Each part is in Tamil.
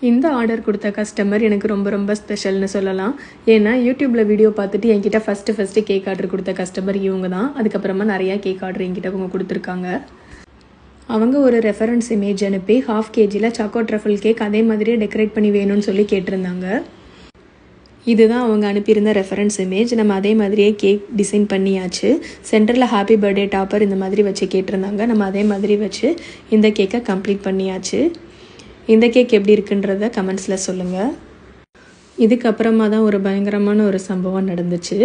இந்த ஆர்டர் கொடுத்த கஸ்டமர் எனக்கு ரொம்ப ரொம்ப ஸ்பெஷல்னு சொல்லலாம். ஏன்னா யூடியூப்பில் வீடியோ பார்த்துட்டு என்கிட்ட ஃபஸ்ட்டு கேக் ஆர்டர் கொடுத்த கஸ்டமர் இவங்க தான். அதுக்கப்புறமா நிறையா கேக் ஆர்டர் என்கிட்ட அவங்க கொடுத்துருக்காங்க. அவங்க ஒரு ரெஃபரன்ஸ் இமேஜ் அனுப்பி 1/2 kg சாக்கோ ட்ரஃபிள் கேக் அதே மாதிரியே டெக்கரேட் பண்ணி வேணும்னு சொல்லி கேட்டிருந்தாங்க. இதுதான் அவங்க அனுப்பியிருந்த ரெஃபரன்ஸ் இமேஜ். நம்ம அதே மாதிரியே கேக் டிசைன் பண்ணியாச்சு. சென்டரில் ஹாப்பி பர்த்டே டாப்பர் இந்த மாதிரி வச்சு கேட்டிருந்தாங்க. நம்ம அதே மாதிரி வச்சு இந்த கேக்கை கம்ப்ளீட் பண்ணியாச்சு. இந்த கேக் எப்படி இருக்குன்றத கமெண்ட்ஸில் சொல்லுங்கள். இதுக்கப்புறமா தான் ஒரு பயங்கரமான ஒரு சம்பவம் நடந்துச்சு.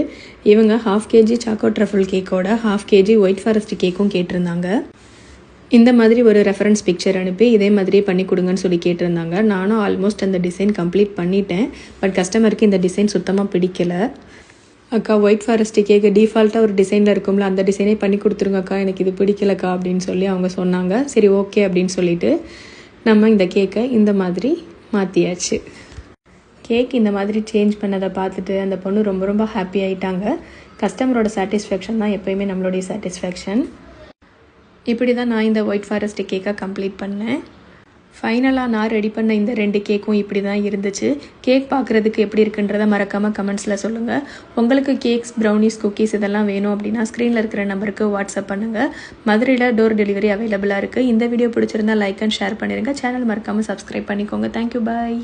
இவங்க 1/2 kg சாக்கோ ட்ரஃபிள் கேக்கோட 1/2 kg ஒயிட் ஃபாரஸ்ட் கேக்கும் கேட்டிருந்தாங்க. இந்த மாதிரி ஒரு ரெஃபரன்ஸ் பிக்சர் அனுப்பி இதே மாதிரியே பண்ணி கொடுங்கன்னு சொல்லி கேட்டிருந்தாங்க. நானும் ஆல்மோஸ்ட் அந்த டிசைன் கம்ப்ளீட் பண்ணிட்டேன். பட் கஸ்டமருக்கு இந்த டிசைன் சுத்தமாக பிடிக்கலை. அக்கா ஒயிட் ஃபாரஸ்ட் கேக்கு டிஃபால்ட்டாக ஒரு டிசைனில் இருக்கும்ல, அந்த டிசைனே பண்ணி கொடுத்துருங்கக்கா, எனக்கு இது பிடிக்கலக்கா அப்படின்னு சொல்லி அவங்க சொன்னாங்க. சரி ஓகே அப்படின்னு சொல்லிட்டு நம்ம இந்த கேக்கை இந்த மாதிரி மாற்றியாச்சு. கேக் இந்த மாதிரி சேஞ்ச் பண்ணதை பார்த்துட்டு அந்த பொண்ணு ரொம்ப ரொம்ப ஹாப்பி ஆகிட்டாங்க. கஸ்டமரோட சாட்டிஸ்ஃபேக்ஷன் தான் எப்போயுமே நம்மளுடைய சாட்டிஸ்ஃபேக்ஷன். இப்படி தான் நான் இந்த ஒயிட் ஃபாரஸ்ட் கேக்கை கம்ப்ளீட் பண்ணேன். ஃபைனலாக நான் ரெடி பண்ண இந்த 2 கேக்கும் இப்படி தான் இருந்துச்சு. கேக் பார்க்குறதுக்கு எப்படி இருக்குன்றதை மறக்காமல் கமெண்ட்ஸில் சொல்லுங்கள். உங்களுக்கு கேக்ஸ், ப்ரௌனிஸ், குக்கீஸ் இதெல்லாம் வேணும் அப்படின்னா ஸ்க்ரீனில் இருக்கிற நம்பருக்கு வாட்ஸ்அப் பண்ணுங்கள். மதுரையில் டோர் டெலிவரி அவைலபிளாக இருக்குது. இந்த வீடியோ பிடிச்சிருந்தா லைக் அண்ட் ஷேர் பண்ணிடுங்க. சேனல் மறக்காமல் சப்ஸ்கிரைப் பண்ணிக்கோங்க. தேங்க்யூ, பாய்.